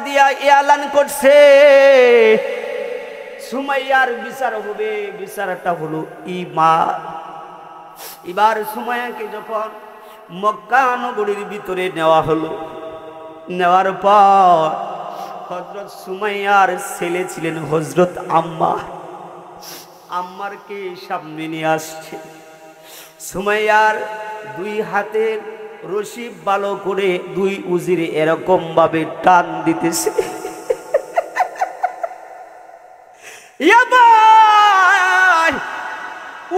দিয়া এলান করছে সুমাইয়ার বিচার হবে। বিচারটা হলো ঈমান। এবার সুমাইয়াকে যখন মক্কা নগরীর ভিতরে নেওয়া হলো, নেওয়ার পর হযরত সুমাইয়ার ছেলে ছিলেন হযরত আম্মার। আম্মারকে সামনে নিয়ে আসছে। সুমাইয়ার দুই হাতের রশি ভালো করে দুই উজিরে এরকম ভাবে টান দিতেছে।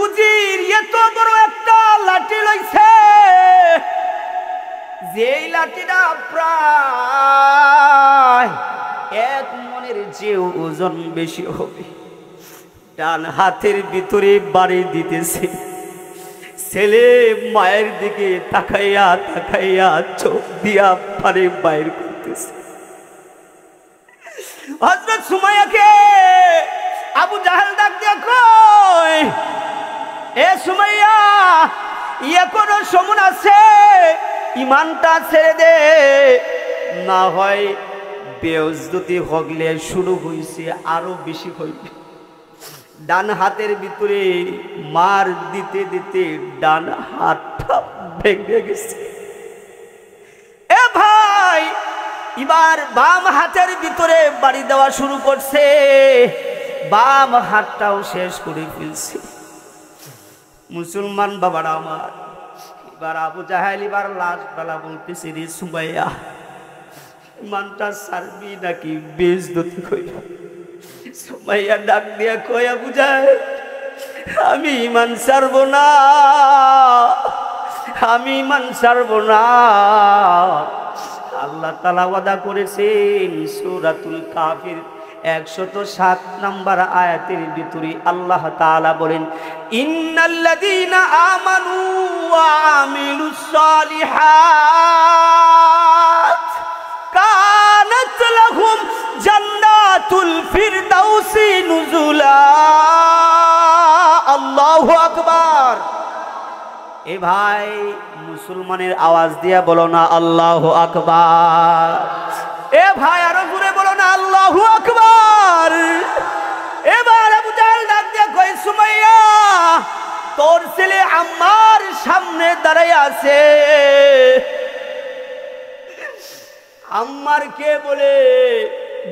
উজির এত বড় একটা লাঠি লইছে, যেই লাঠিটা প্রায় 1 মণের চেয়েও ওজন বেশি হবে। ডান হাতের ভিতরে বাড়ি দিতেছে। ছেলে মায়ের দিকে তাকাইয়া তাকাইয়া চোখ দিয়া পানি বাইর করতেছে। হযরত সুমাইয়াকে আবু জাহেল ডাক দিয়া কয়, এ সুমাইয়া, এখনো সময় আছে, ইমানটা ছেড়ে দে, না হয় বেইজ্জতি হগলে শুরু হইছে, আরো বেশি হইবে। ডান হাতের ভিতরে মার দিতে দিতে ডান হাতটা ভেঙে গেছে। এ ভাই, এবার বাম হাতের ভিতরে বাড়ি দেওয়া শুরু করছে, বাম হাতটাও শেষ করে ফেলছে। মুসলমান বাবারা আমার, এবার আবু জাহেল এবার লাস্ট বেলা বলতেছে, রে সুমাইয়া, ইমানটা ছাড়বি নাকি বেইজ্জতি হইবে? সুমাইয়া ডাক দিয়া কয়, আবু জাহেল, আমি ইমান ছাড়বো না, আমি ইমান ছাড়বো না। আল্লাহ তাআলা ওয়াদা করেছেন সূরাতুল কাফির 107 নম্বর আয়াতের ভিতরে আল্লাহ তাআলা বলেন, ইন্নাল্লাযীনা আমানু ওয়া আমিলুস সালিহাত কানাত লাহুম জান্নাতুল ফিরদাউসি নুজুলা। আল্লাহু আকবার। এ ভাই, মুসলমানের আওয়াজ দিয়া বলো না আল্লাহু আকবার। এ ভাই, আরো জোরে বলো না আল্লাহু আকবার। এবার আবু জাহেল ডাক দিয়া কয়, সুমাইয়া, তোর ছেলে আম্মার সামনে দাঁড়ায় আছে। আম্মার কে বলে,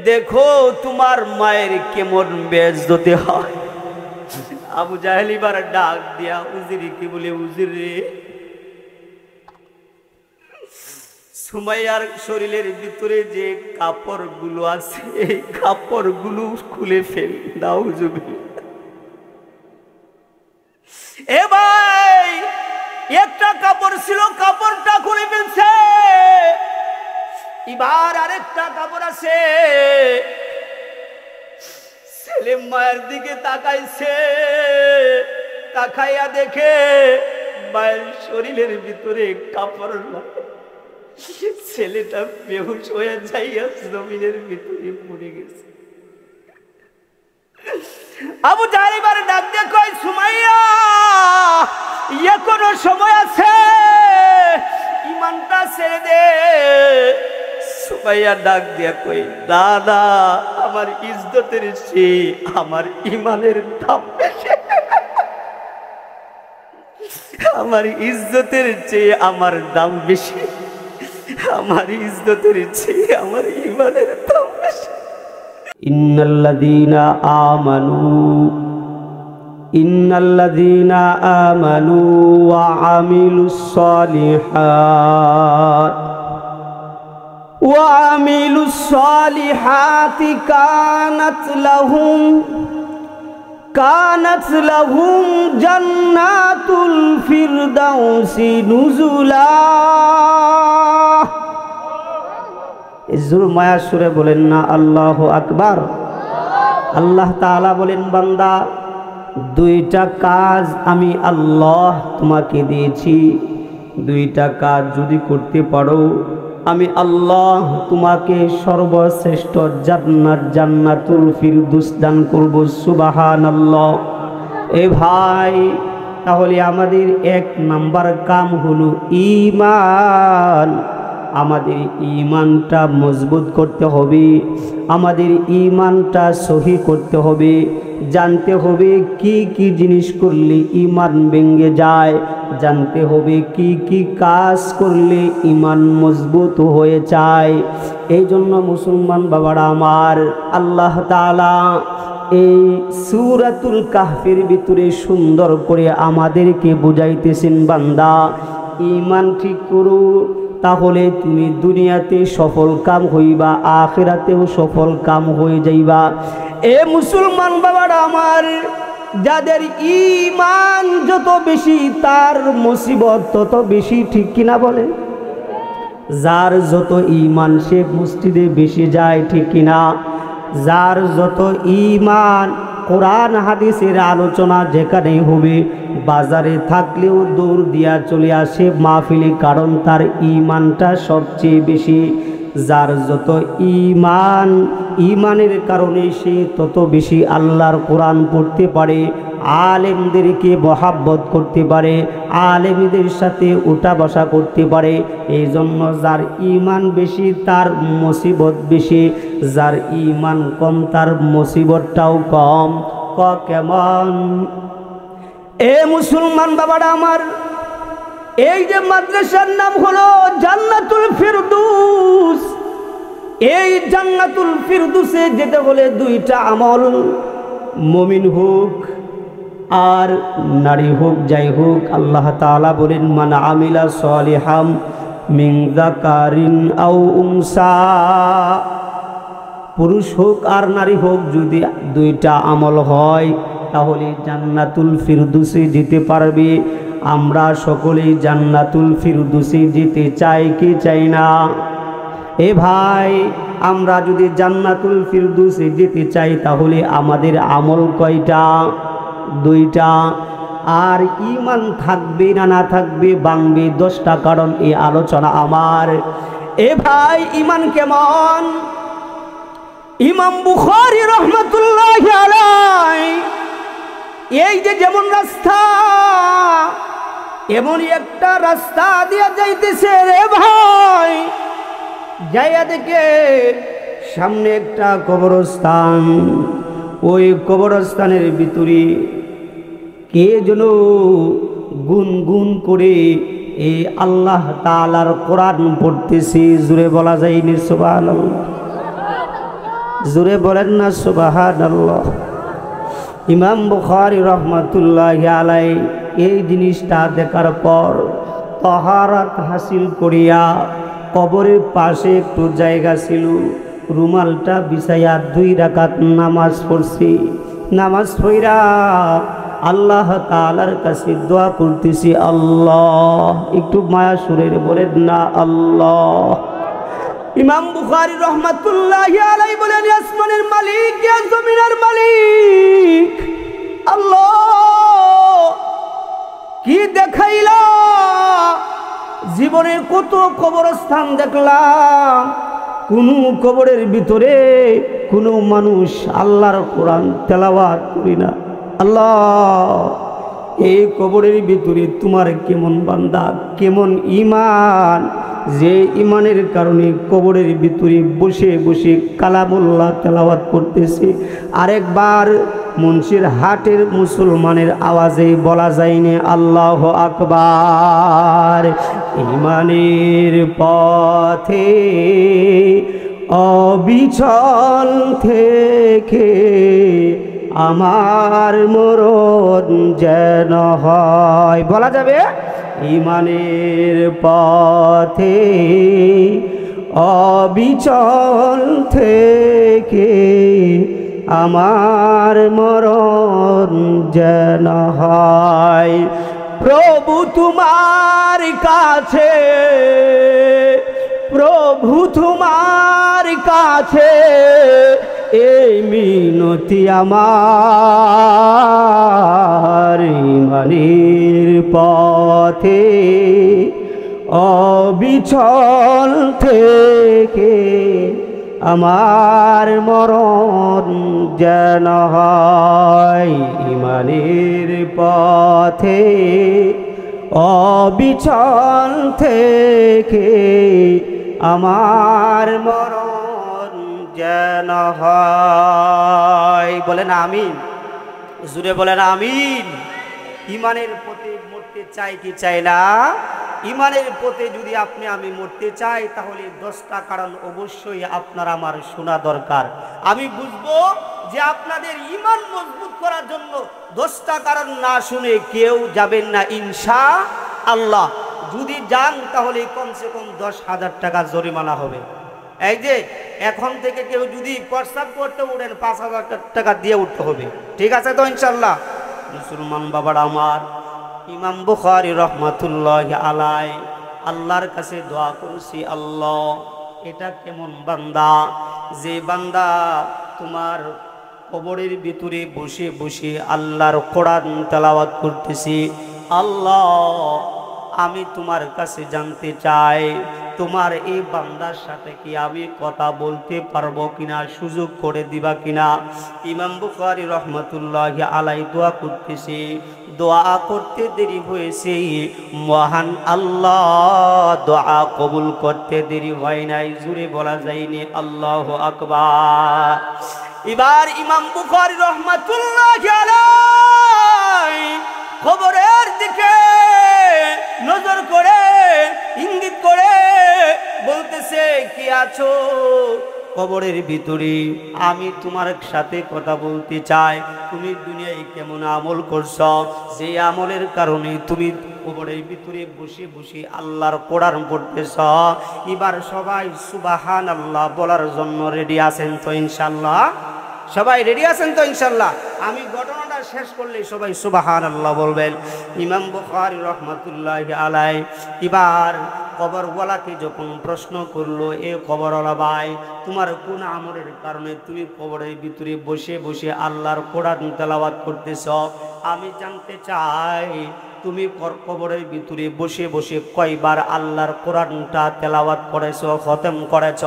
দেখো তোমার মায়ের কেমন বেইজ্জতি হয়। আবু জাহেল এবার ডাক দিয়া উজিরকে বলে, উজির রে, সুমাইয়ার শরীরের ভিতরে যে কাপড়গুলো আছে, এই কাপড়গুলো খুলে ফেল। নাউজুবিল্লাহ। এ ভাই, একটা কাপড় ছিল, কাপড়টা খুলে ফেলছে। এবার আরেকটা কাপড় আছে। ছেলে মায়ের দিকে তাকাইছে, তাকাইয়া দেখে মায়ের শরীরের ভিতরে কাপড় নাই। ছেলেটা বেহুশ হয়ে যাইয়া জমিনের ভিতরে পড়ে গেছে। আবু জাহেল এবার ডাক দিয়ে কয়, সুমাইয়া, এখনো সময় আছে, ইমানটা ছেড়ে দে। সুমাইয়া ডাক দিয়া কই, দাদা, আমার ইজ্জতের চেয়ে আমার ইমানের দাম বেশি। আমার ইজ্জতের চেয়ে আমার দাম বেশি, আমার ইজ্জতের চেয়ে আমার ইমানের দাম বেশি। ইন্নাল্লাযীনা আমানু ওয়া আমিলুস সালিহাত وعملوا الصالحات كانت لهم جنات الفردوس نزلا। মায়া সুরে বলেন না আল্লাহু আকবার। আল্লাহ তাআলা বলেন, বান্দা, দুইটা কাজ আমি আল্লাহ তোমাকে দিয়েছি, দুইটা কাজ যদি করতে পারো, আমি আল্লাহ তোমাকে সর্বশ্রেষ্ঠ জান্নাতুল ফিরদৌস দান করব। সুবহানাল্লাহ। এ ভাই, তাহলে আমাদের 1 নাম্বার কাম হলো ঈমান। আমাদের ঈমানটা মজবুত করতে হবে, আমাদের ঈমানটা সহি করতে হবে। জানতে হবে কি কি জিনিস করলে ঈমান ভেঙে যায়, জানতে হবে কি কি কাজ করলে ঈমান মজবুত হয়ে যায়। এই জন্য মুসলমান বাবারা আমার, আল্লাহ তাআলা এই সূরাতুল কাহফের ভিতরে সুন্দর করে আমাদেরকে বুঝাইতেছেন, বান্দা ঈমান ঠিক করো, তাহলে তুমি দুনিয়াতে সফল কাম হইবা, আখিরাতেও সফল কাম হয়ে যাইবা। এ মুসলমান বাবারা আমার, যাদের ঈমান যত বেশি তার মুসিবত তত বেশি, ঠিক কিনা বলে? যার যত ঈমান সে মসজিদে বেশি যায়, ঠিক কিনা? যার যত ঈমান, কোরআন হাদিসের আলোচনা যেখানেই হবে, বাজারে থাকলেও দৌড় দিয়া চলে আসে মাহফিলে, কারণ তার ঈমানটা সবচেয়ে বেশি। যার যত ঈমান, ঈমানের কারণে সে তত বেশি আল্লাহর কোরআন পড়তে পারে, আলেমদেরকে মহাব্বত করতে পারে, আলেমদের সাথে উঠা বসা করতে পারে। এই জন্য যার ঈমান বেশি তার মুসিবত বেশি, যার ঈমান কম তার মুসিবতটাও কম। কেমন? এ মুসলমান বাবারা আমার, এই যে মাদ্রাসার নাম হলো জান্নাতুল ফিরদৌস, এই জান্নাতুল ফিরদৌসে যেতে হলে দুইটা আমল, মুমিন হোক আর নারী হোক, যাই হোক, আল্লাহ তাআলা বলেন মান আমিলা সলিহাম মিন যাকারিন আও উনসা, পুরুষ হোক আর নারী হোক, যদি দুইটা আমল হয় তাহলে জান্নাতুল ফিরদৌসে যেতে পারবে। আমরা সকলেই জান্নাতুল ফিরদৌসে যেতে চাই কি চাই না? এ ভাই, আমরা যদি জান্নাতুল ফিরদৌসে যেতে চাই তাহলে আমাদের আমল কয়টা? দুইটা। আর ঈমান থাকবে না না থাকবে, ভাঙবে 10টা কারণ এই আলোচনা আমার। এ ভাই, ঈমান কেমন? ইমাম বুখারী রাহমাতুল্লাহি আলাইহি এই যে যেমন রাস্তা, এমনই একটা রাস্তা দিয়া যাইতেছে রে ভাই, যাইয়া দেখে সামনে একটা কবরস্থান। ওই কবরস্থানের ভিতরে কে যেন গুনগুন করে এই আল্লাহ তাআলার কোরআন পড়তেছে। জোরে বলা যায়নি সুবহানাল্লাহ? জোরে বলেন না সুবহানাল্লাহ? ইমাম বুখারী রাহমাতুল্লাহি আলাইহি এই জিনিসটা দেখার পর তাহারাত হাসিল করিয়া কবরের পাশে একটু জায়গা ছিল, রুমালটা বিছাইয়া 2 রাকাত নামাজ পড়ছি। নামাজ পড়া আল্লাহ তাআলার কাছে দোয়া করতেছি, আল্লাহ, একটু মায়া সুরের বলেন না আল্লাহ। ইমাম বুখারী রাহমাতুল্লাহি আলাইহি বলেন, আসমানের মালিক, জমিনের মালিক আল্লাহ, কি দেখাইলা? জীবনের কত কবরস্থান দেখলাম, কোন কবরের ভিতরে কোনো মানুষ আল্লাহর কোরআন তেলাওয়াত করি না। আল্লাহ, এই কবরের ভিতরে তোমার কেমন বান্দা, কেমন ঈমান, যে ঈমানের কারণে কবরের ভিতরে বসে বসে কালামুল্লাহ তেলাওয়াত করতেছে। আরেকবার মুন্সির হাটের মুসলমানের আওয়াজে বলা যায়নি আল্লাহু আকবার। ঈমানের পথে অবিচল থেকে আমার মরণ যেন হয়, বলা যাবে? ঈমানের পথে অবিচল থেকে আমার মরণ যেন হয়। প্রভু তোমার কাছে, প্রভু তোমার কাছে এই মিনতি আমার, ঈমানের পথে অবিচল থেকে আমার মরণ যেন হয়। ঈমানের পথে অবিচল থেকে আমার মরণ যেন হয়। বলেন আমিন, জুড়ে বলেন আমিন। ইমানের পথে মরতে চাই কি চাই না? ইমানের পথে যদি আপনি আমি মরতে চাই তাহলে 10টা কারণ অবশ্যই আপনার আমার শোনা দরকার। আমি বুঝবো যে আপনাদের ইমান মজবুত করার জন্য 10টা কারণ না শুনে কেউ যাবেন না ইনশাআল্লাহ। যদি যান তাহলে কমসে কম 10,000 টাকা জরিমানা হবে। এই যে এখন থেকে কেউ যদি প্রস্তাব করতে উঠেন 5,000 টাকা দিয়ে উঠতে হবে, ঠিক আছে তো ইনশাআল্লাহ? মুসলমান বাবারা আমার, ইমাম বুখারী রহমাতুল্লাহি আলাইহি আল্লাহর কাছে দোয়া করছি, আল্লাহ এটা কেমন বান্দা যে বান্দা তোমার কবরের ভিতরে বসে বসে আল্লাহর কোরআন তেলাওয়াত করতেছি। আল্লাহ আমি তোমার কাছে জানতে চাই তোমার এই বান্দার সাথে কি আমি কথা বলতে পারবো কিনা, সুযোগ করে দিবা কিনা। ইমাম বুখারী রহমাতুল্লাহি আলাইহি দোয়া করতেছে, দোয়া করতে দেরি হয়েছে, মহান আল্লাহ দোয়া কবুল করতে দেরি হয় নাই। জুড়ে বলা যায়নি আল্লাহু আকবার। এবার ইমাম বুখারী রহমাতুল্লাহি আলাইহি কবরের দিকে নজর করে ইঙ্গিত করে বলতেছে, কি আছো কবরের ভিতরে? আমি তোমার সাথে কথা বলতে চাই। তুমি দুনিয়ায় কেমন আমল করছো, যে আমলের কারণে তুমি কবরের ভিতরে বসে বসে আল্লাহর কোরআন পড়তেছ। এবার সবাই সুবহানাল্লাহ বলার জন্য রেডি আছেন তো ইনশাআল্লাহ? সবাই রেডি আছেন তো ইনশাআল্লাহ? আমি ঘটনাটা শেষ করলে সবাই সুবহানাল্লাহ বলবেন। ইমাম বুখারী রাহমাতুল্লাহি আলাইহি এবার কবরওয়ালাকে যখন প্রশ্ন করলো, এ কবরওয়ালা ভাই, তোমার কোন আমলের কারণে তুমি কবরের ভিতরে বসে বসে আল্লাহর কোরআন তেলাওয়াত করতেছ? আমি জানতে চাই তুমি কবরের ভিতরে বসে বসে কয়বার আল্লাহর কোরআনটা তেলাওয়াত করেছ, খতম করেছ?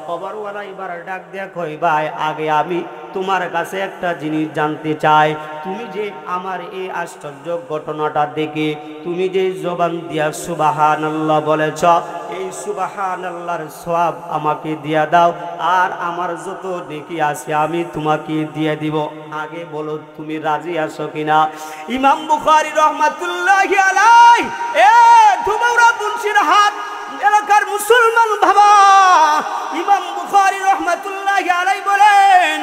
কবরওয়ালা এবার ডাক দেয়া কই, ভাই আগে আমি তোমার কাছে একটা জিনিস জানতে চাই। তুমি যে আমার এই আশ্চর্য ঘটনাটা দেখে তুমি যে জবান দিয়া সুবহানাল্লাহ বলেছ, এই সুবহানাল্লাহর সওয়াব আমাকে দিয়া দাও, আর আমার যত নেকি আছে আমি তোমাকে দিয়ে দিব। আগে বলো তুমি রাজি আছো কিনা? ইমাম বুখারী রাহমাতুল্লাহি আলাইহি এ ধুমাউরা বুনশিরহাট এলাকার মুসলমান বাবা, ইমাম বুখারী রাহমাতুল্লাহি আলাইহি বলেন,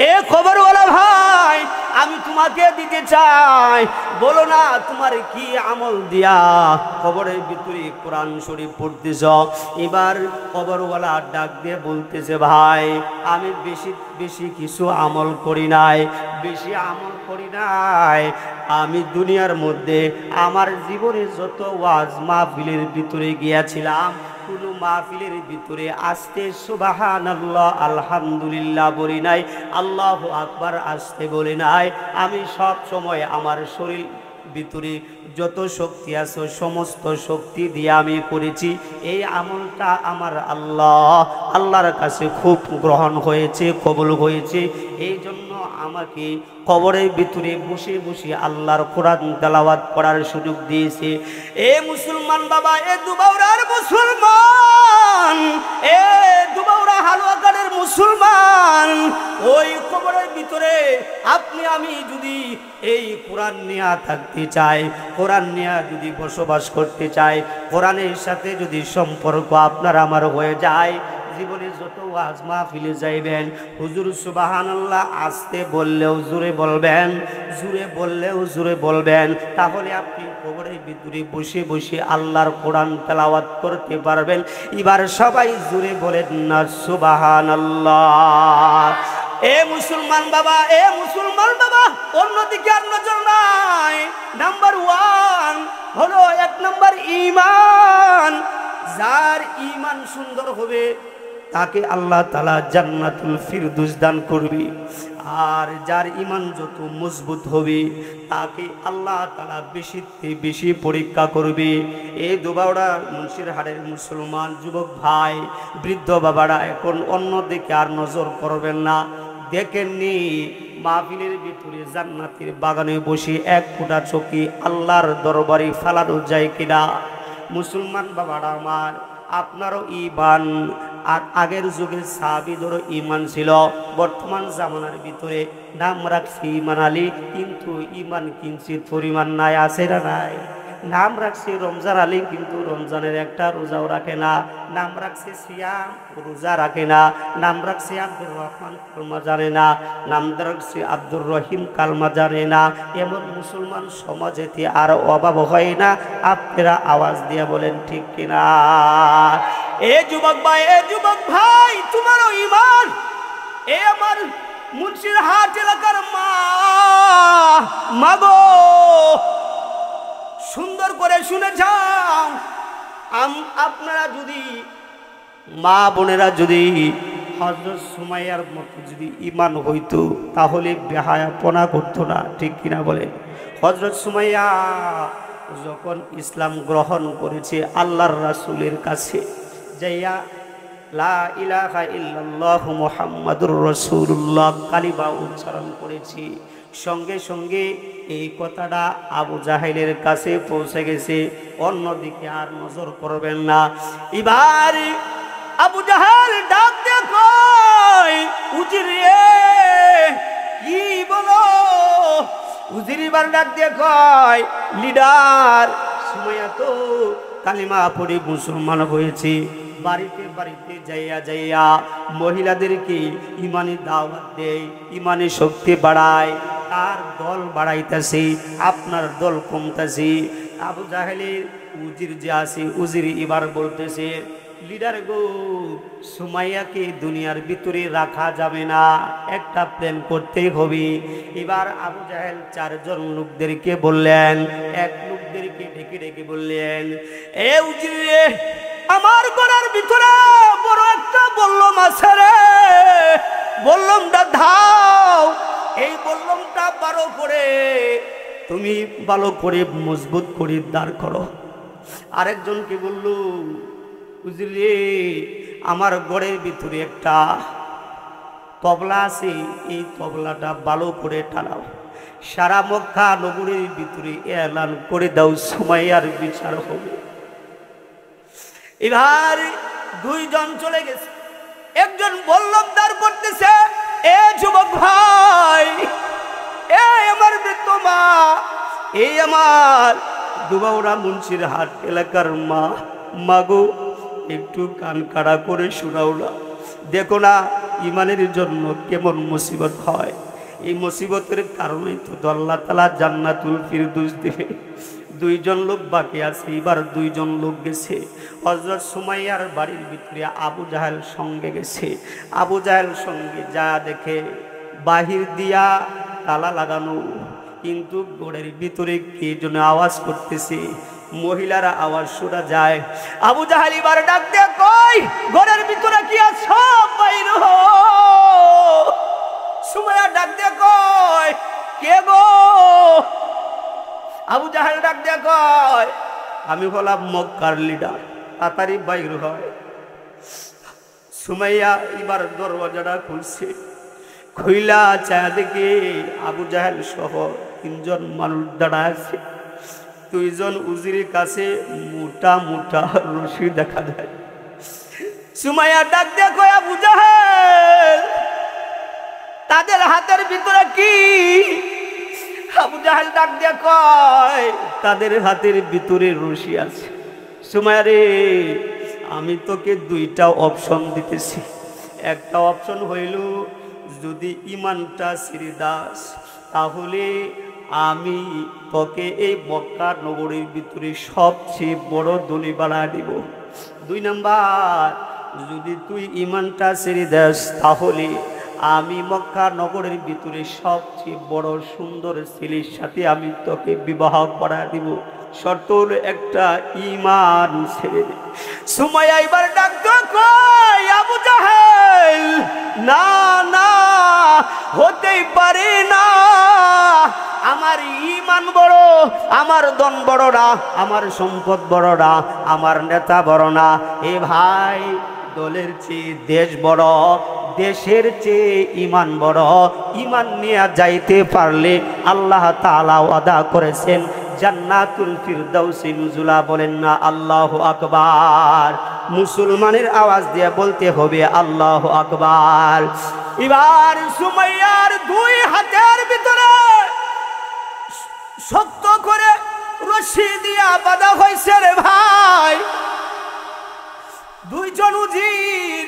এ খবরওয়ালা ভাই আমি তোমাকে দিতে চাই, বলো না তোমার কি আমল দিয়া কবরের ভিতরে কোরআন শরীফ পড়তেছ? এবার কবরওয়ালা ডাক দিয়ে বলতেছে, ভাই আমি বেশি কিছু আমল করি নাই, বেশি আমল করি নাই। আমি দুনিয়ার মধ্যে আমার জীবনে যত ওয়াজ মাহফিলের ভিতরে গিয়েছিলাম, কোনো মাহফিলের ভিতরে আসতে সুবহানাল্লাহ আলহামদুলিল্লাহ বলি নাই, আল্লাহু আকবার আসতে বলি নাই। আমি সব সময় আমার শরীর ভিতরে যত শক্তি আছে সমস্ত শক্তি দিয়ে আমি করেছি। এই আমলটা আমার আল্লাহর কাছে খুব গ্রহণ হয়েছে, কবুল হয়েছে। এই জন্য আমাকে কবরের ভিতরে বসে বসে আল্লাহর কোরআন তেলাওয়াত করার সুযোগ দিয়েছে। এ মুসলমান বাবা, এ দুবাউরার মুসলমান, এ দুবাউরা হালুয়াঘাটের মুসলমান, ওই কবরের ভিতরে আপনি আমি যদি এই কোরআন নিয়ে থাকতে চাই, কোরআন নিয়ে যদি বসবাস করতে চাই, কোরআনের সাথে যদি সম্পর্ক আপনার আমার হয়ে যায়, জীবনে যত ওয়াজ মাহফিলে যাইবেন, হুজুর সুবহানাল্লাহ আসতে বললেও জোরে বলবেন, জোরে বললেও জোরে বলবেন, তাহলে আপনি কবরের ভিতরে বসে বসে আল্লাহর কোরআন তেলাওয়াত করতে পারবেন। এবার সবাই জোরে বলেন না সুবহানাল্লাহ। এ মুসলমান বাবা, এ মুসলমান বাবা, অন্যদিকে আর নজর নাই। নাম্বার 1 হলো 1 নম্বর ঈমান। যার ঈমান সুন্দর হবে তাকে আল্লাহ তাআলা জান্নাতুল ফিরদৌস দান করবে, আর যার ঈমান যত মজবুত হবে তাকে আল্লাহ তাআলা বেশি পরীক্ষা করবে। এই দুবাউড়া মুন্সিরহাটের মুসলমান যুবক ভাই, বৃদ্ধ বাবারা, এখন অন্যদিকে আর নজর করবেন না। দেখেননি মাহফিলের ভিতরে জান্নাতের বাগানে বসে এক ফোঁটা চোখে আল্লাহর দরবারে ফালানো যায় কিনা? মুসলমান বাবারা আমার, আপনারও ঈমান আর আগের যুগে সাহাবীদেরও ঈমান ছিল, বর্তমান জামানার ভিতরে নাম রাখছি ঈমান আলী, কিন্তু ঈমান কিঞ্চিত পরিমাণ নাই, আছে না নাই? নাম রাখছি রমজান আলী, কিন্তু রমজানের একটা রোজাও রাখে না। নাম রাখছে সিয়াম, রোজা রাখে না। নাম রাখছে আব্দুর রহমান, কালমা জানে না। নাম রাখছে আব্দুর রহিম, কালমা জানে না। এমন মুসলমান সমাজেতে আর অভাব হয় না। আপনারা আওয়াজ দিয়ে বলেন ঠিক কিনা? এ যুবক ভাই, তোমারও ঈমান, এ আমার মুন্সিরহাট এলাকার মাগো, সুন্দর করে শুনে যাও। আপনারা যদি, মা বোনেরা যদি হযরত সুমাইয়ার মতো যদি ঈমান হইতো, তাহলে বেহায়াপনা করতো না, ঠিক কিনা বলে? হযরত সুমাইয়া যখন ইসলাম গ্রহণ করেছে, আল্লাহর রাসূলের কাছে যাইয়া লা ইলাহা ইল্লাল্লাহু মুহাম্মাদুর রাসূলুল্লাহ কালিমা উচ্চারণ করেছি, সঙ্গে সঙ্গে এই কথাটা আবু জাহেলের কাছে পৌঁছে গেছে। অন্যদিকে আর নজর করবেন না। এবার আবু জাহেল ডাক দিয়ে কয়, উজির রে, কি বলো? উজির এবার ডাক দিয়ে কয়, লিডার, সুমাইয়া তো কালিমা পড়ে মুসলমান হয়েছে। বাড়িতে বাড়িতে যাইয়া মহিলাদেরকে ইমানি দাওয়াত দেয়, ইমানি শক্তি বাড়ায়। তার দল বাড়াইতেছে, আপনার দল কমতেছে। আবু জাহেলের উজির যে আছে, উজির এবার বলতেছে, লিডার গো, সুমাইয়াকে দুনিয়ার ভিতরে রাখা যাবে না, একটা প্ল্যান করতে হবে। এবার আবু জাহেল 4 জন লোকদেরকে বললেন, এক লোকদেরকে ডেকে ডেকে বললেন, এ উজির রে, আমার ঘরের ভিতরে বড় একটা বল্লম আছে রে, বল্লমটা ধাও। এই বল্লমটা তুমি ভালো করে মজবুত করে দাঁড় করো। আরেকজনকে বলল, বুঝলি, আমার ঘরের ভিতরে একটা তবলা আছে, এই তবলাটা ভালো করে টানাও। সারা মক্কা নগরীর ভিতরে এলান করে দাও, সুমাইয়ার বিচার হবে। এবার 2 জন চলে গেছে, একজন বল্লম দাঁড় করতেছে। এ যুবক ভাই, এ আমার বৃদ্ধ মা, এই আমার দুবাউড়া মুন্সিরহাট এলাকার মাগো, একটু কান কাড়া করে শোনাও না। দেখো না ইমানের জন্য কেমন মুসিবত হয়। এই মুসিবতের কারণে তো আল্লাহ তাআলা জান্নাতুল ফিরদৌস দেবে। 2 জন লোক বাকি আছে, এবার 2 জন লোক গেছে। হযরত সুমাইয়ার বাড়ির ভিতরে আবু জাহেল সঙ্গে গেছে। আবু জাহেল সঙ্গে যা দেখে, বাহির দিয়া তালা লাগানো, কিন্তু ঘরের ভিতরে কে যেন আওয়াজ করতেছে, মহিলারা আওয়াজ শোনা যায়। আবু জাহেল এবার ডাক দিয়ে কই, ঘরের ভিতরে কি আছো? বাইর হও। সুমাইয়া ডাক দিয়ে কয়, কে গো? আবু জাহেল ডাক দিয়ে কয়, আমি হলাম মক্কার লিডার, তাড়াতাড়ি বাইর হয়। সুমাইয়া এবার দরওয়াজাটা খুলছে, খুইলা চায়া দেখে আবু জাহেল সহ 3 জন মানুষ দাঁড়ায় আছে। 2 জন উজিরের কাছে মোটা মোটা রশি দেখা যায়। সুমাইয়া ডাক দিয়ে কয়, আবু জাহেল, তাদের হাতের ভিতরে কি? আবু জাহেল ডাক দিয়ে কয়, তাদের হাতের ভিতরে রশি আছে। সুমাইয়া রে, আমি তোকে 2টা অপশন দিতেছি। একটা অপশন হইল, যদি ইমানটা ছেড়ে দাস, তাহলে আমি তোকে এই মক্কা নগরীর ভিতরে সবচেয়ে বড় ধনী বানায় দিব। 2 নাম্বার, যদি তুই ইমানটা ছেড়ে দাস, তাহলে আমি মক্কা নগরের ভিতরে সবচেয়ে বড় সুন্দর ছেলের সাথে আমি তোকে বিবাহ করায় দিব। শর্ত হলো একটা, ইমান ছেড়ে দে। সুমাইয়া এবার ডাকতো কই, আবু জাহেল, না না, হতেই পারে না। আমার ইমান বড়, আমার ধন বড় না, আমার সম্পদ বড় না, আমার নেতা বড় না। এ ভাই, দলের চেয়ে দেশ বড়, দেশের চেয়ে ইমান বড়। ইমান নিয়ে যাইতে পারলে আল্লাহ তাআলা ওয়াদা করেছেন জান্নাতুল ফিরদাউসি নুজুলা। বলেন না আল্লাহু আকবার। মুসলমানের আওয়াজ দিয়ে বলতে হবে আল্লাহু আকবার। এবার সুমাইয়ার দুই হাতের ভিতরে শক্ত করে রশি দিয়া বাঁধা হয়েছে রে ভাই। দুইজন উজির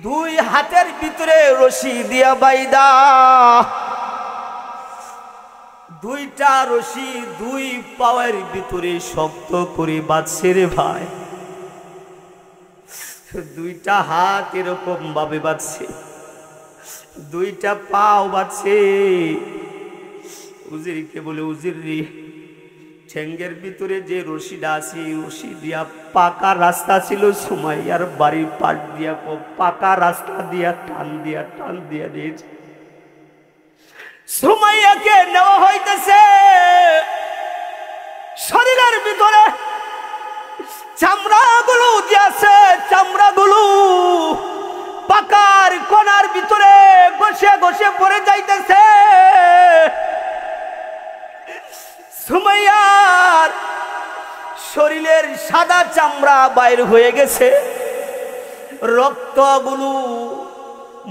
দুই হাতের ভিতরে রশি দিয়া বাইদা, দুইটা রশি দুই পায়ের ভিতরে শক্ত করে বাঁধছে রে ভাই। দুইটা হাত এরকম ভাবে বাঁধছে, দুইটা পাও বাঁধছে। উজিরকে বলে, উজির রে, ঠেঙ্গের ভিতরে যে রশিটা আছে রশি দিয়া পাকা রাস্তা ছিল সুমাইয়ার বাড়ির পাশ দিয়া, পাকা রাস্তা দিয়া টান দিয়া দিয়েছে। সুমাইয়াকে নেওয়া হইতেছে, শরীরের ভিতরে চামড়াগুলো দিয়েছে, চামড়াগুলো পাকার কোনার ভিতরে ঘষে ঘষে পড়ে যাইতেছে। সুমাইয়ার শরীরের সাদা চামড়া বাইর হয়ে গেছে, রক্তগুলো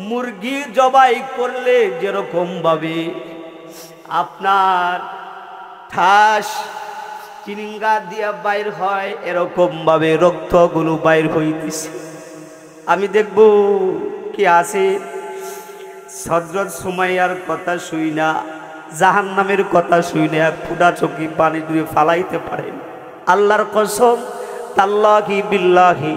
মুরগি জবাই করলে যেরকম ভাবে আপনার ঠাস চিরিঙ্গা দিয়া বাইর হয়, এরকম ভাবে রক্তগুলো বাইর হইতেছে। আমি দেখব কি আছে। হযরত সুমাইয়ার কথা শুই না, জাহান্নামের কথা শুই না, এক ফুটা চোখে পানি দিয়ে ফালাইতে পারেন। আল্লাহর কসম, তাল্লাহি বিল্লাহি,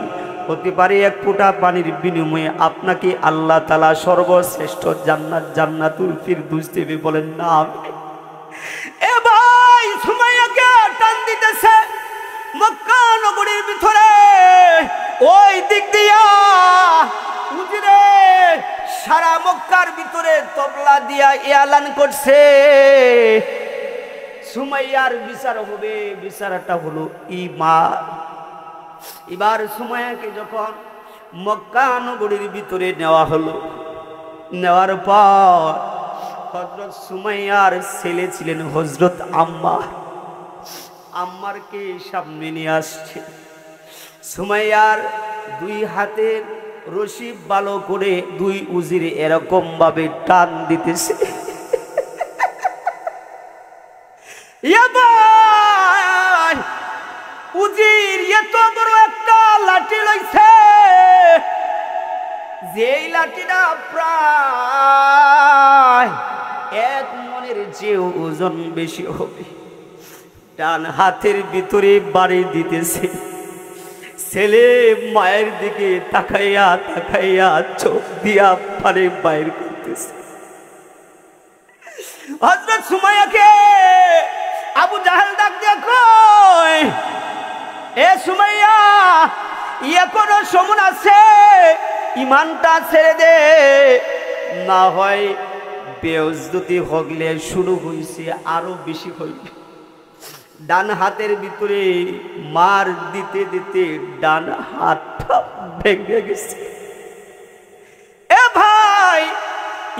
হতে পারে এক ফুটা পানির বিনিময়ে আপনাকে আল্লাহ তাআলা সর্বশ্রেষ্ঠ জান্নাত, জান্নাতুল ফিরদৌস দেবে। বলেন না। এ ভাই, সুমাইয়াকে টান দিতেছে মক্কা নগরীর ভিতরে, ওই দিক দিয়া উজিরে সারা মক্কার ভিতরে তবলা দিয়া এলান করছে সুমাইয়ার বিচার হবে। বিচারটা হলো ঈমান। এবার সুমাইয়াকে যখন মক্কা নগরীর ভিতরে নেওয়া হলো, নেওয়ার পর হযরত সুমাইয়ার ছেলে ছিলেন হযরত আম্মার, আম্মারকে সামনে নিয়ে আসছে। সুমাইয়ার দুই হাতের রশি ভালো করে দুই উজিরে এরকম ভাবে টান দিতেছে। উজির এত বড় একটা লাঠি লইছে, যেই লাঠিটা প্রায় এক মনের চেয়েও ওজন বেশি হবে, ডান হাতের ভিতরে বাড়ি দিতেছে। ছেলে মায়ের দিকে তাকাইয়া তাকাইয়া চোখ দিয়া পানি বাইর করতেছে। হযরত সুমাইয়াকে আবু জাহেল ডাক দিয়া কয়, এ সুমাইয়া, এখনো সময় আছে, ইমানটা ছেড়ে দে, না হয় বেইজ্জতি হগলে শুরু হইছে, আরো বেশি হইবে। ডান হাতের ভিতরে মার দিতে দিতে ডান হাতটা ভেঙে গেছে। এ ভাই,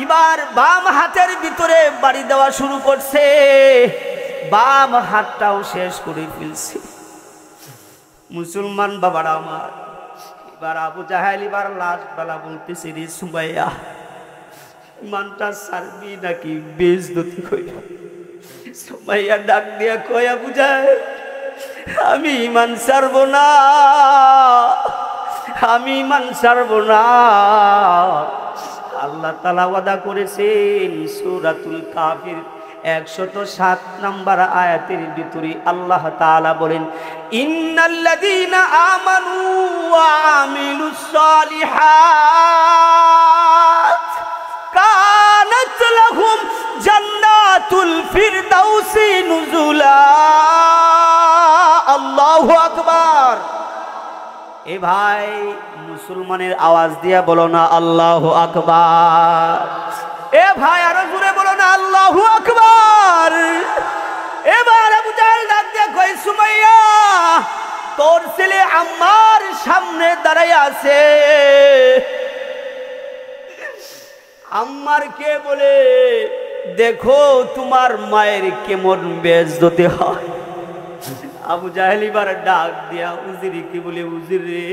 এবার বাম হাতের ভিতরে বাড়ি দেওয়া শুরু করছে, বাম হাতটাও শেষ করে ফেলছে। মুসলমান বাবারা আমার, এবার আবু জাহেল এবার লাস্ট বেলা বলতেছে, রে সুমাইয়া, ইমানটা ছাড়বি নাকি বেইজ্জতি হইবে? সুমাইয়া ডাক দিয়া কয়, আবু জাহেল, আমি ইমান ছাড়ব না, আমি ইমান ছাড়ব না। আল্লাহ তাআলা ওয়াদা করেছেন সূরাতুল কাফির 107 নম্বর আয়াতের ভিতরে আল্লাহ তাআলা বলেন, ইন্নাল্লাযীনা আমানু ওয়া আমিলুস সালিহাত কানাত লাহুম জান্নাতুল ফিরদাউসি নুজুলা। আল্লাহু আকবার। এ ভাই, মুসলমানের আওয়াজ দিয়া বলো না আল্লাহু আকবার। এ ভাই, আরো জোরে বলো না আল্লাহু আকবার। এবার আবু জাহেল ডাক দিয়ে কয়, সুমাইয়া, তোর ছেলে আম্মার সামনে দাঁড়ায় আছে। আম্মারকে বলে, দেখো তোমার মায়ের কেমন বেইজ্জতি হয়। আবু জাহেল এবার ডাক দিয়া উজিরকে বলে, উজির রে,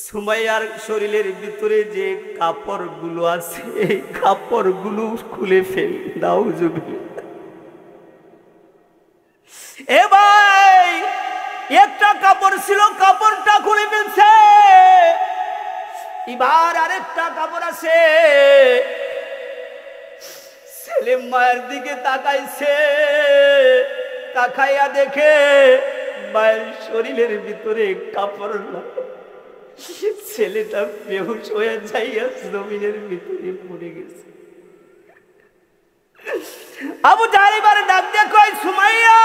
সুমাইয়ার শরীরের ভিতরে যে কাপড়গুলো আছে এই কাপড়গুলো খুলে ফেল দাও। এ ভাই, একটা কাপড় ছিল, কাপড়টা খুলে ফেলছে। এবার আরেকটা কাপড় আছে। ছেলে মায়ের দিকে তাকাইছে, তাকাইয়া দেখে মায়ের শরীরের ভিতরে কাপড় না। ছেলেটা বেহুশ হয়ে যাইয়া জমিনের ভিতরে পড়ে গেছে। আবু জাহেল এবার ডাক দিয়ে কয়, সুমাইয়া,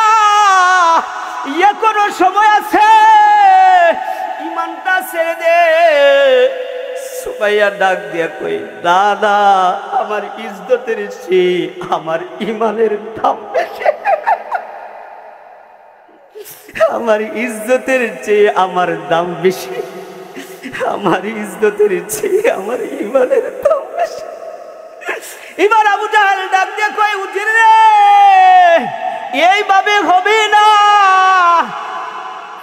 এখনো সময় আছে, ইমানটা ছেড়ে দে। সুমাইয়া ডাক দিয়া কই, দাদা, আমার ইজ্জতের চেয়ে আমার ইমানের দাম বেশি। আমার ইজ্জতের চেয়ে আমার দাম বেশি, আমার ইজ্জতের চেয়ে আমার ইমানের দাম বেশি। এবার আবু জাহেল ডাক দিয়ে কয়, উজির রে, এইভাবে হবে না।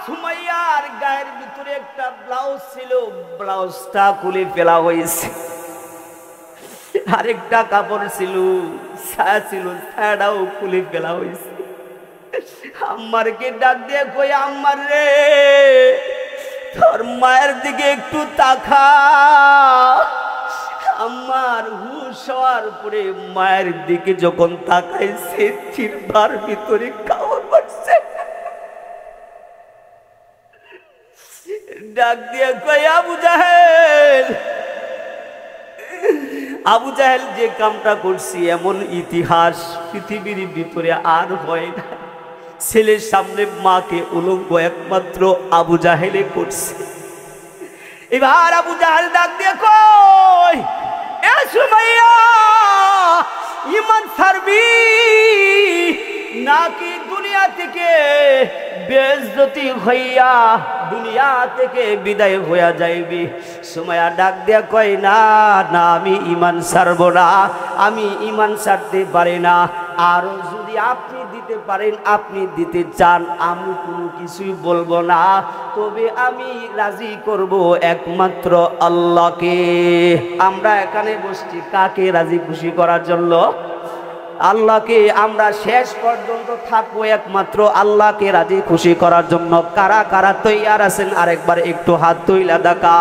সুমাইয়ার গায়ের ভিতরে একটা ব্লাউজ ছিল, ব্লাউজটা খুলে ফেলা হয়েছে। আরেকটা কাপড় ছিল, ছায়া ছিল, ছায়াটাও খুলে ফেলা হয়েছে। আম্মারকে ডাক দিয়ে কই, আম্মার রে, তোর মায়ের দিকে একটু তাকা। আমার হুশ হওয়ার পরে মায়ের দিকে যখন তাকাইছে, জিহ্বার ভিতরে কামড় পড়ছে। ডাক দিয়ে কই, আবু জাহেল, আবু জাহেল যে কামটা করছি, এমন ইতিহাস পৃথিবীর ভিতরে আর হয় না। ছেলের সামনে মাকে উলঙ্গ একমাত্র আবু জাহেলে করছে। এবার আবু জাহেল ডাক দিয়ে কই, এ সুমাইয়া, ইমান ছাড়বি নাকি দুনিয়া থেকে বেইজ্জতি হইয়া দুনিয়া থেকে বিদায় হইয়া যাইবি? সুমাইয়া ডাক দিয়া কয়, না না, আমি ইমান ছাড়ব না, আমি ইমান ছাড়তে পারি না। আর যদি আপনি দিতে পারেন, আপনি দিতে চান, আমি কোনো কিছুই বলবো না, তবে আমি রাজি করব একমাত্র আল্লাহকে। আমরা এখানে বসছি কাকে রাজি খুশি করার জন্য? আল্লাহকে। আমরা শেষ পর্যন্ত থাকবো একমাত্র আল্লাহকে রাজি খুশি করার জন্য। কারা কারা তৈয়ার আছেন আরেকবার একটু হাত তুইলা দেখা।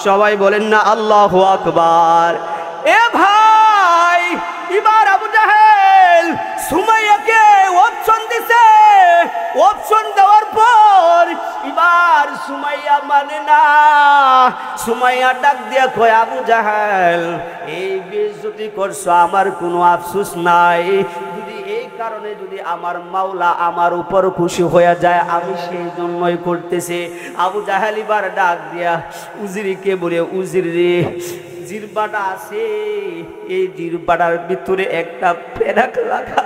সবাই বলেন না আল্লাহু আকবার। এ ভাই, এবার আবু জাহেল সুমাইয়াকে অপশন দিছে। অপশন দেওয়ার পর এবার সুমাইয়া মানে না। সুমাইয়া ডাক দিয়া কয়, আবু জাহেল, এই বেইজ্জতি করছো, আমার কোনো আফসোস নাই। যদি এই কারণে যদি আমার মাওলা আমার উপর খুশি হয়ে যায়, আমি সেই জন্যই করতেছি। আবু জাহেল এবার ডাক দিয়া উজিরকে বলে, উজির রে, জিরবাটা আছে, এই জিরবাটার ভিতরে একটা পেরাক লাগা।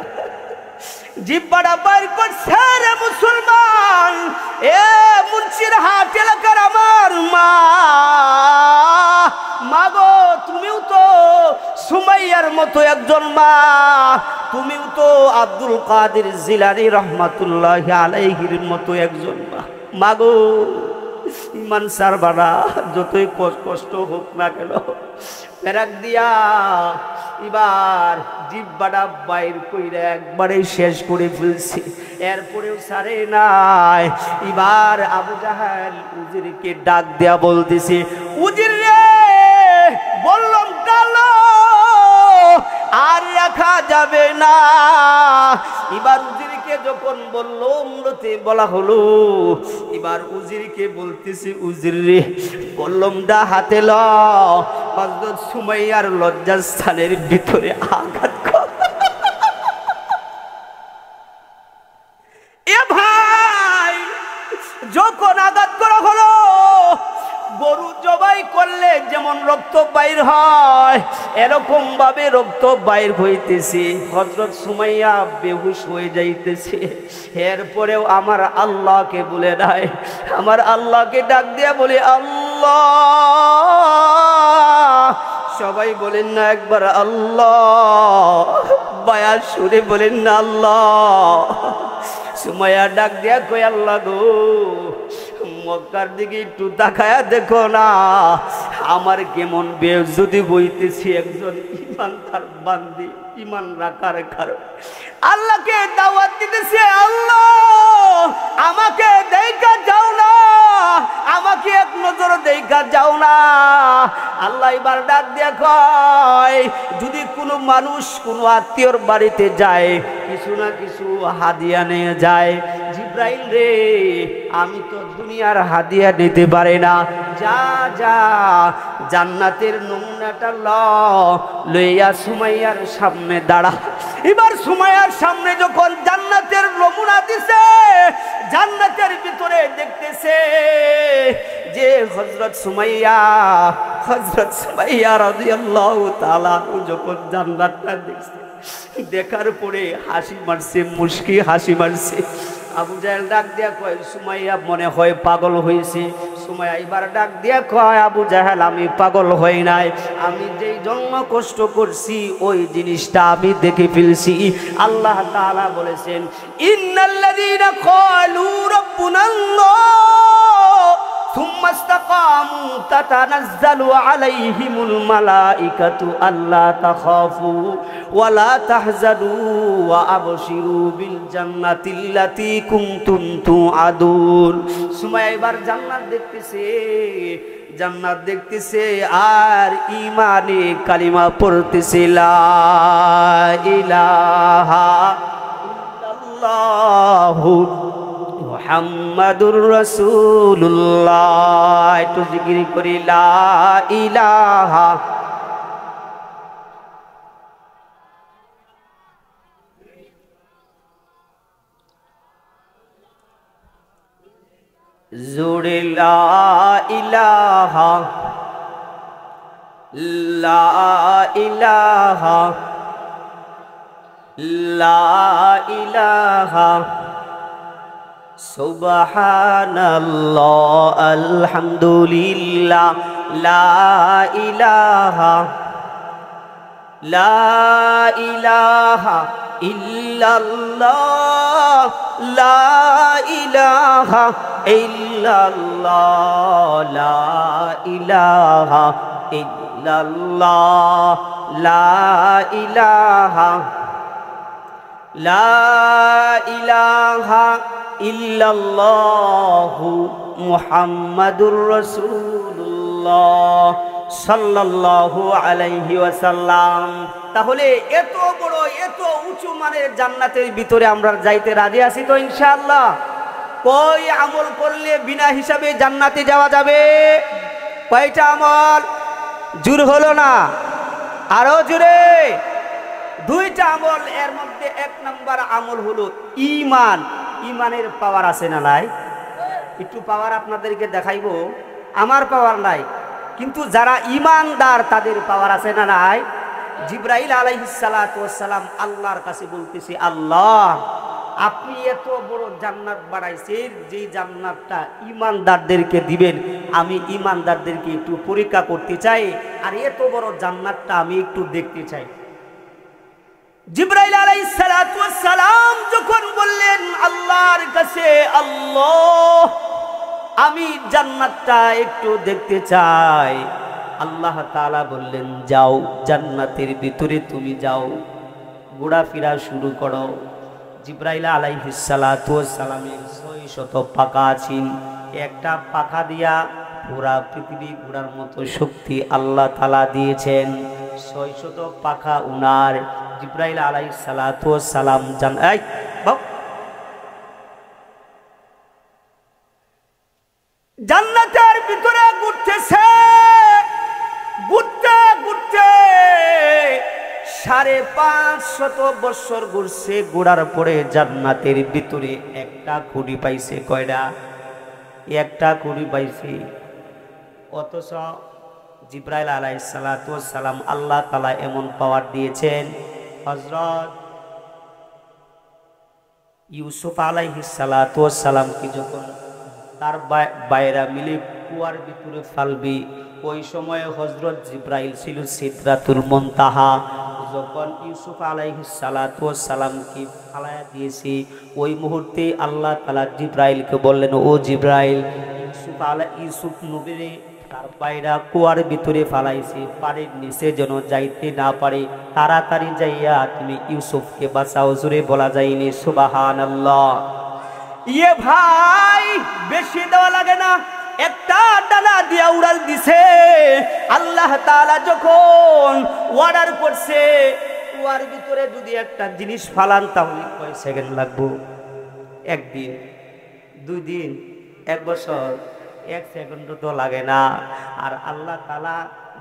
জিব্বাটা বাইর করছে রে মুসলমান। এ মুন্সির হাট এলাকার আমার মা, মাগো, তুমিও তো সুমাইয়ার মতো একজন মা, তুমিও তো আব্দুল কাদের জিলানী রহমাতুল্লাহি আলাইহির মতো একজন মা। মাগো, ইমান সারবানা, যতই কষ্ট হোক না কেন, পেরাক দিয়া এবার জিব্বাটা বাইর কইরা একবারে শেষ করে ফেলছি। এরপরেও সারে নাই। এবার আবু জাহেল উজিরকে ডাক দেয়া বলতেছে, উজির রে, বললাম ডালো, আর রাখা যাবে না। এবার উজিরকে যখন বললো, উমরতে বলা হলো, এবার উজিরকে বলতেছে, উজির রে, বললামটা হাতে ল, হযরত সুমাইয়ার লজ্জাস্থানের ভিতরে আঘাত কর। এ ভাই, যখন আঘাত করা হলো, গরু জবাই করলে যেমন রক্ত বাইর হয়, এরকম ভাবে রক্ত বাইর হইতেছে। হযরত সুমাইয়া বেহুশ হয়ে যাইতেছে। এরপরেও আমার আল্লাহকে বলে দেয়, আমার আল্লাহকে ডাক দিয়া বলে, আল্লাহ। সবাই বলেন না একবার আল্লাহ। বায়া সুরে বলেন না আল্লাহ। সুমাইয়া ডাক দিয়া কই আল্লাহ গো, মক্কার দিকে একটু তাকায়া দেখো না, আমার কেমন বেইজ্জতি হইতেছি একজন ইমানদার বান্দি ইমান রাখার কারণে। আল্লাহকে দাওয়াত দিতেছে, আল্লাহ আমাকে দেখা যাও না, আমাকে এক নজর দেখা যাও না। আল্লাহ এবার ডাক দিয়া কয়, যদি কোনো মানুষ কোনো আত্মীয়র বাড়িতে যায়, কিছু না কিছু হাদিয়া নিয়ে যায়, জিব্রাইল রে আমি তো দুনিয়ার হাদিয়া নিতে পারি না, যা যা জান্নাতের নমুনাটা লইয়া সুমাইয়ার সামনে দাঁড়া। এবার সুমাইয়ার সামনে যখন জান্নাতের নমুনা দিছে, জান্নাতের ভিতরে দেখতেছে যে হযরত সুমাইয়া রাদিয়াল্লাহু তাআলা যখন জান্নাতটা দেখছে, দেখার পরে হাসি মারছে, মুস্কি হাসি মারছে। আবু জাহেল ডাক দিয়া কয়, সুমাইয়া মনে হয় পাগল হয়েছে। সুমাইয়া এবার ডাক দিয়া কয়, আবু জাহেল আমি পাগল হই নাই, আমি যেই জন্য কষ্ট করছি ওই জিনিসটা আমি দেখে ফেলছি। আল্লাহ তাআলা বলেছেন, ইন্নাল্লাযীনা ক্বালু রাব্বুনাল্লাহ থুম্মা ইসতাকামু তাতানাজ্জালু আলাইহিমুল মালাইকাতু আল্লা তাখাফু ওয়া লা তাহজানু ওয়া আবশিরু বিল জান্নাতিল্লাতী কুনতুম তুআদুন। সুমাইয়া এবার জান্নাত দেখতেছে আর ঈমানে কালিমা পড়তেছে, লা ইলাহা ইল্লাল্লাহু মুহাম্মাদুর রাসূলুল্লাহ। একটু জিকির করি, লা ইলাহা জোরে, লা ইলাহা লা ইলাহা লা ইলাহা সুবহানাল্লাহ আলহামদুলিল্লাহ লা ইলাহা ইল্লাল্লাহ লা ইলাহা ইল্লাল্লাহ লা ইলাহা ইল্লাল্লাহ লা ইলাহা ইল্লাল্লাহু মুহাম্মাদুর রাসূলুল্লাহ সাল্লাল্লাহু আলাইহি ওয়াসাল্লাম। তাহলে এত বড় এত উঁচু মানের জান্নাতের ভিতরে আমরা যাইতে রাজি আছি তো ইনশাআল্লাহ? কই আমল করলে বিনা হিসাবে জান্নাতে যাওয়া যাবে? কয়টা আমল? জোর হলো না, আরো জোরে। দুইটা আমল, এর মধ্যে এক নাম্বার আমল হলো ঈমান। ঈমানের পাওয়ার আছে না নাই? একটু পাওয়ার আপনাদেরকে দেখাইবো। আমার পাওয়ার নাই, কিন্তু যারা ঈমানদার তাদের পাওয়ার আছে না নাই? জিবরাইল আলাইহিস সালাতু ওয়াস সালাম আল্লাহর কাছে বলতেছে, আল্লাহ আপনি এত বড় জান্নাত বানাইছেন, যে জান্নাতটা ঈমানদারদেরকে দিবেন, আমি ঈমানদারদেরকে একটু পরীক্ষা করতে চাই, আর এত বড় জান্নাতটা আমি একটু দেখতে চাই। জিবরাইল আলাইহিস সালাতু ওয়াস সালাম যখন বললেন আল্লাহর কাছে, আল্লাহ আমি জান্নাতটা একটু দেখতে চাই, আল্লাহ তাআলা বললেন, যাও জান্নাতের ভিতরে তুমি যাও, ঘোরাফেরা শুরু করো। জিবরাইল আলাইহিস সালাতু ওয়াস সালামের 600 পাখা আছেন, একটা পাখা দিয়া পুরা পৃথিবী ঘোরার মতো শক্তি আল্লাহ তাআলা দিয়েছেন। 600 পাখা উনার। জিবরাইল আলাইহিস সালাতু ওয়াস সালাম জান্নাতের ভিতরে ঘুরতেছে, ঘুরতে ঘুরতে 550 বছর ঘুরছে। ঘোরার পরে জান্নাতের ভিতরে একটা খুঁড়ি পাইছে। কয়টা? একটা খুঁড়ি পাইছে। অথচ জিবরাইল আলাইহিস সালাতু ওয়াস সালাম আল্লাহ তাআলা এমন পাওয়ার দিয়েছেন, হযরত ইউসুফ আলাইহিস সালাতু ওয়াস সালাম কি যখন তার বাইরা মিলে কুয়ার ভিতরে ফালবি, ওই সময় হযরত জিবরাইল ছিল সিদরাতুল মুনতাহা। যখন ইউসুফ আলাইহিস সালাতু ওয়াস সালামকে ফালায়া দিয়েছে, ওই মুহূর্তে আল্লাহ তাআলা জিবরাইলকে বললেন, ও জিবরাইল, ইউসুফ নবীরে তার পায়রা কুয়ার ভিতরে ফালাইছে, পানির নিচে যেন যাইতে না পারে, তাড়াতাড়ি যাইয়া তুমি ইউসুফকে বাঁচাও। জোরে বলা যায়নি সুবহানাল্লাহ। ইয়ে ভাই, বেশি দেওয়া লাগে না, একটা ডানা দিয়া উড়াল দিছে। আল্লাহ তাআলা যখন অর্ডার করছে, কুয়ার ভিতরে যদি একটা জিনিস ফালান তাহলে কয় সেকেন্ড লাগবো? একদিন, 2 দিন, 1 বছর, 1 সেকেন্ড তো লাগে না। আর আল্লাহ তাআলা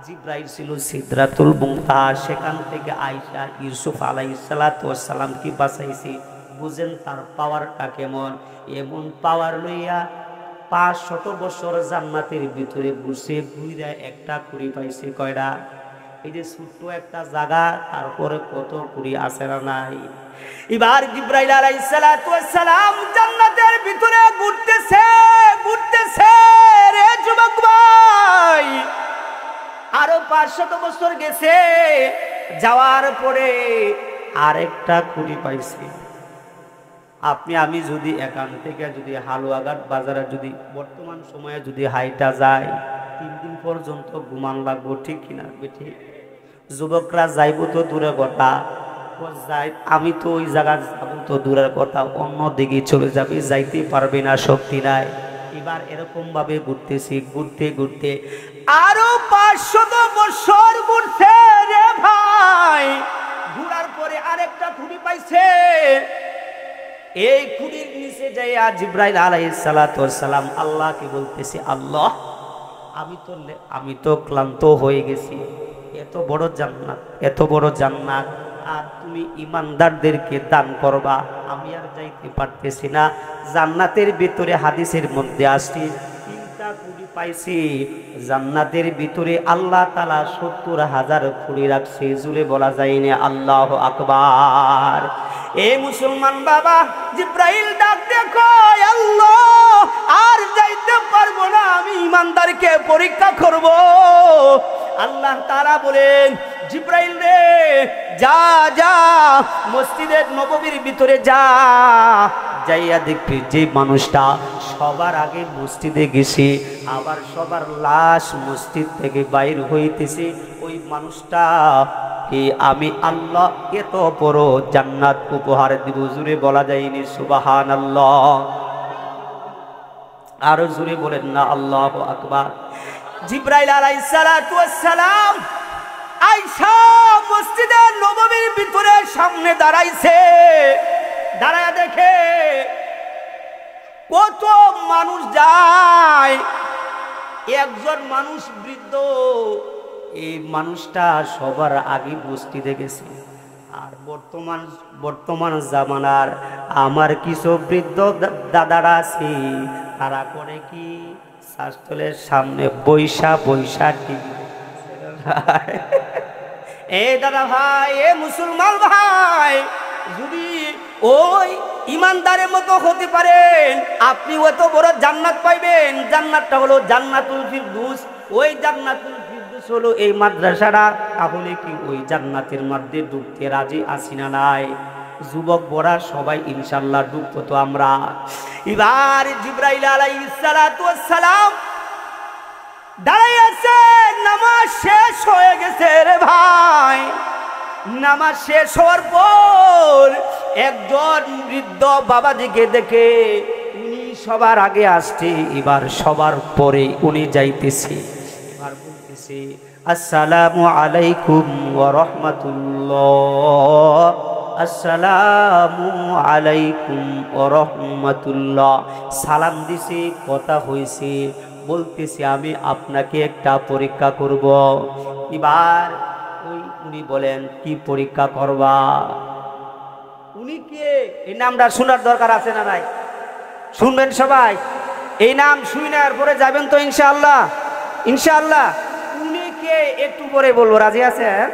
জিবরাইল ছিল সিদরাতুল মুনতাহা, সেখান থেকে আয়েশা ইউসুফ আলাইহিস সালাতু ওয়াস সালামকে বাঁচাইছে। বুঝেন তার পাওয়ারটা কেমন। এমন পাওয়ার লইয়া 500 বছর জান্নাতের ভিতরে বসে বুইরা একটা কুড়ি পাইছে। কয়টা? এই যে ছোট্ট একটা জায়গা, তারপরে কত কুড়ি আছে না নাই? এবার জিবরাইল আলাইহিস সালাতু ওয়াস সালাম জান্নাতের ভিতরে ঘুরতেছে রে যুবক ভাই। আরো 500 বছর গেছে, যাওয়ার পরে আরেকটা কুড়ি পাইছে। আপনি আমি যদি এখান থেকে যদি হালুয়াঘাট বাজারে যদি বর্তমান সময়ে যদি হাইটা যায়, 3 দিন পর্যন্ত ঘুমান লাগবো, ঠিক কিনা বেঠি? যুবকরা যাইব তো দূরের কথা, আমি তো ওই জায়গা যাবো তো দূরের কথা, অন্য দিকে চলে যাবে, যাইতে পারবে না, শক্তি নাই। এবার এরকম ভাবে ঘুরতেছি, ঘুরতে ঘুরতে আরো 500 বছর ঘুরছে রে ভাই। ঘুরার পরে আরেকটা খুঁড়ি পাইছে। এই খুঁড়ির নিচে যাইয়া জিবরাইল আলাইহিস সালাতু ওয়াস সালাম আল্লাহকে বলতেছে, আল্লাহ, আমি তো ক্লান্ত হয়ে গেছি। এত বড় জান্নাত আর তুমি ইমানদারদেরকে দান করবা, আমি আর যাইতে পারতেছি না। জান্নাতের ভিতরে হাদিসের মধ্যে আসছে 3টা কুড়ি পাইছি। জান্নাতের ভিতরে আল্লাহ তাআলা 70,000 কুড়ি রাখছে। জুড়ে বলা যায়নি আল্লাহু আকবার। এ মুসলমান বাবা, জিবরাইল ডাক দেখো, আল্লাহ আর যাইতে পারবো না, আমি ইমানদারকে পরীক্ষা করব। আল্লাহ তাআলা বলেন, জিবরাইল রে, যা যা মসজিদে নববীর ভিতরে যা, যাইয়া দেখবি যে মানুষটা সবার আগে মসজিদে গেছে, আবার সবার লাশ মসজিদ থেকে বাইর হইতেছে, ওই মানুষটা কি আমি আল্লাহ এত বড় জান্নাত উপহার দিব। জুড়ে বলা যায়নি সুবহানাল্লাহ। আরো জুড়ে বলেন না আল্লাহু আকবার। জিবরাইল আলাইহিস সালাতু ওয়াস সালাম আয়েশা মসজিদে নববীর ভিতরে সামনে দাঁড়াইছে। দাঁড়ায়া দেখে কত মানুষ যায়, একজন মানুষ বৃদ্ধ, এই মানুষটা সবার আগে মসজিদে গেছে। আর বর্তমান জামানার আমার কিছু বৃদ্ধ দাদারা আছে, তারা করে কি, শাস্ত্রের সামনে বৈশা টিভি। এ দাদা ভাই, এ মুসলমান ভাই, যদি ওই ইমানদারের মতো হতে পারেন, আপনি এত বড় জান্নাত পাইবেন। জান্নাতটা হলো জান্নাতুল ফিরদৌস। ওই জান্নাতুল ফিরদৌস হলো এই মাদ্রাসাটা। তাহলে কি ওই জান্নাতের মধ্যে ঢুকতে রাজি আছি না নাই? যুবক বড়া সবাই ইনশাআল্লাহ ঢুকবো তো আমরা। এবার জিবরাইল আলাইহিস সালাতু ওয়াস সালাম দাঁড়াই আছে, নামাজ শেষ হয়ে গেছে রে ভাই। নামাজ শেষ হওয়ার পর একজন বৃদ্ধ বাবাজিকে দেখে উনি সবার আগে আসছে, এবার সবার পরে উনি যাইতেছে। এবার বলতেছে, আসসালামু আলাইকুম ওয়া রাহমাতুল্লাহ, আসসালামু আলাইকুম ওয়া রাহমাতুল্লাহ। সালাম দিছে, কথা হয়েছে, বলতেছে আমি আপনাকে একটা পরীক্ষা করব। এবার উনি বলেন, কি পরীক্ষা করবা? উনি কে? এই নামটা শোনার দরকার আছে না নাই? শুনবেন সবাই, এই নাম শুই নেওয়ার পরে যাবেন তো ইনশাআল্লাহ। ইনশাআল্লাহ উনি কে একটু পরে বলবো, রাজি আছেন?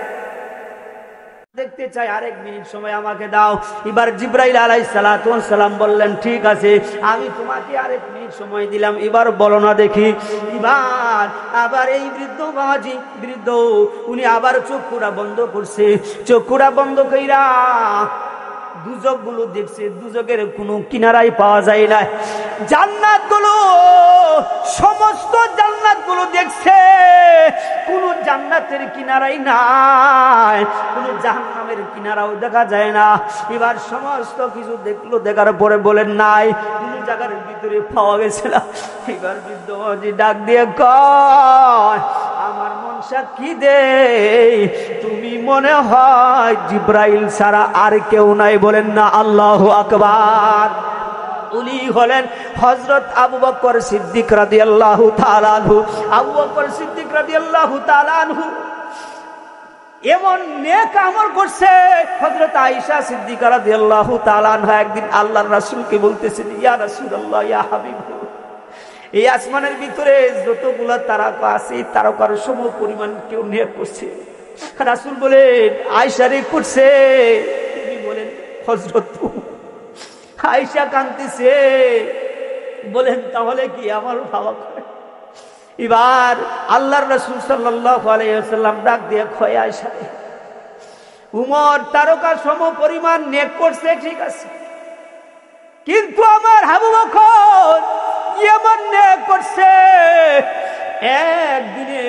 দেখতে চাই, আরেক মিনিট সময় আমাকে দাও। এবার জিব্রাইল আলাইহিস সালাতু ওয়াস সালাম বললেন, ঠিক আছে, আমি তোমাকে আরেক মিনিট সময় দিলাম, এবার বলো না দেখি। এবার আবার এই বৃদ্ধ বাবাজি, বৃদ্ধ উনি আবার চক্ষুরা বন্ধ করছে। চক্ষুরা বন্ধ কইরা দুজক গুলো দেখছে, দুজকের কোনো কিনারাই পাওয়া যায় না। জান্নাত গুলো, সমস্ত জান্নাত গুলো দেখছে, কোন জান্নাতের কিনারাই নাই, কোন জাহান্নামের কিনারাও দেখা যায় না। এবার সমস্ত কিছু দেখলো, দেখার পরে বলেন নাই, কোন জায়গার ভিতরে পাওয়া গেছে না। এবার বৃদ্ধ ডাক দিয়ে কয়, আমার মন সাক্ষী দে, তুমি মনে হয় জিব্রাইল ছাড়া আর কেউ নাই। বলেন না আল্লাহু আকবার। উনি হলেন হযরত আবু বকর সিদ্দিক রাদিয়াল্লাহু তাআলা আনহু। আবু বকর সিদ্দিক রাদিয়াল্লাহু তাআলা আনহু এমন নেক আমল করছে। হযরত আয়েশা সিদ্দিকা রাদিয়াল্লাহু তাআলা আনহা একদিন আল্লাহর রাসূলকে বলতেছেন, ইয়া রাসূলুল্লাহ, ইয়া হাবিবাল্লাহ, এই আসমানের ভিতরে যতগুলা তারকা আছে, তারকার সম পরিমাণ কেউ নেক করছে। রাসূল বলেন, আয়েশা রে করছে। তিনি বলেন, হযরত আয়েশা কাঁদতেছে। বলেন, তাহলে কি আমার ভাবা করে? এবার আল্লাহর রাসূল সাল্লাল্লাহু আলাইহি ওয়াসাল্লাম ডাক দিয়ে কয়, আয়েশা, উমর তারকা সম পরিমাণ নেক করছে, ঠিক আছে, কিন্তু আমার আবু বকর এমন নেক করছে, একদিনে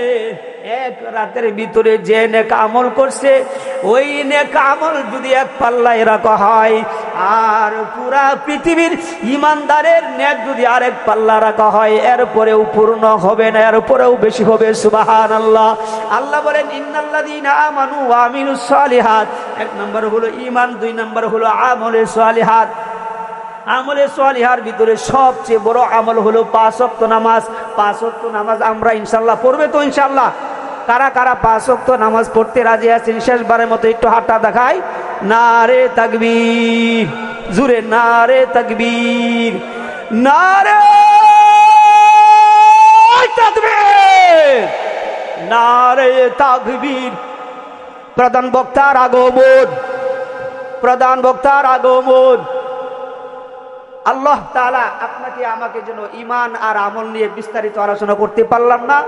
এক রাতের ভিতরে যে নেক আমল করছে, ওই নেক আমল যদি এক পাল্লায় রাখা হয়, আর পুরা পৃথিবীর ইমানদারের নেক যদি আরেক পাল্লা রাখা হয়, এরপরেও পূর্ণ হবে না, এরপরেও বেশি হবে। সুবহানাল্লাহ। আল্লাহ বলেন, ইন্নাল্লাযীনা আমানু ওয়া আমিলুস সালিহাত, এক নম্বর হলো ঈমান, দুই নম্বর হলো আমলে সালিহাত। আমলে সালিহার ভিতরে সবচেয়ে বড় আমল হলো 5 ওয়াক্ত নামাজ। 5 ওয়াক্ত নামাজ আমরা ইনশাআল্লাহ পড়বে তো? ইনশাআল্লাহ। কারা কারা 5 ওয়াক্ত নামাজ পড়তে রাজি আছেন? শেষবারের মতো একটু হাতটা দেখাই। নারে তাকবীর, জোরে নারে তাকবীর, নারে তাকবীর, নারে তাকবীর। প্রধান বক্তার আগমন, প্রধান বক্তার আগমন। আল্লাহ তাআলা আপনাকে আমাকে যেন ঈমান আর আমল নিয়ে বিস্তারিত আলোচনা করতে পারলাম না।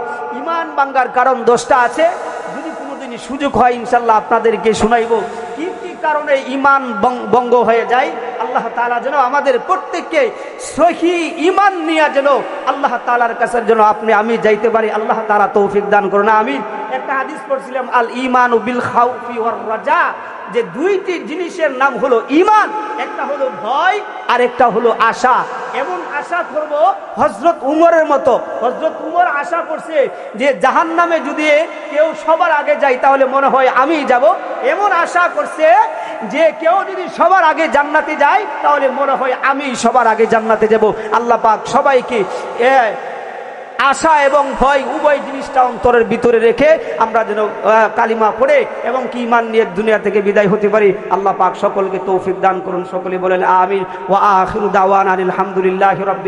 ঈমান ভাঙার কারণ 10টা আছে, যদি কোনোদিনই সুযোগ হয় ইনশাআল্লাহ আপনাদেরকে শোনাইব কি কি কারণে ঈমান ভঙ্গ হয়ে যায়। আল্লাহ তাআলা যেন আমাদের প্রত্যেককে সহিহ ঈমান নিয়ে যেন আল্লাহ তাআলার কাছে যেন আমি যাইতে পারি। আল্লাহ তাআলা তৌফিক দান করুন, আমিন। একটা হাদিস পড়ছিলাম, আল ঈমানু বিল খাউফি ওয়ার রাজা, যে দুইটি জিনিসের নাম হলো ঈমান, একটা হলো ভয় আর একটা হলো আশা। এমন আশা করব হযরত উমরের মতো। হযরত উমর আশা করছে যে জাহান্নামে যদি কেউ সবার আগে যায় তাহলে মনে হয় আমি যাব। এমন আশা করছে যে কেউ যদি সবার আগে জান্নাতে যায় তাহলে মনে হয় আমি সবার আগে জান্নাতে যাব। আল্লাহ পাক সবাইকে আশা এবং ভয় উভয় জিনিসটা অন্তরের ভিতরে রেখে আমরা যেন কালিমা পড়ে এবং কি ঈমান নিয়ে দুনিয়া থেকে বিদায় হতে পারি। আল্লাহ পাক সকলকে তৌফিক দান করুন। সকলে বলেন আমিন। ওয়া আখিরু দাওয়ানা আলহামদুলিল্লাহি রাব্বিল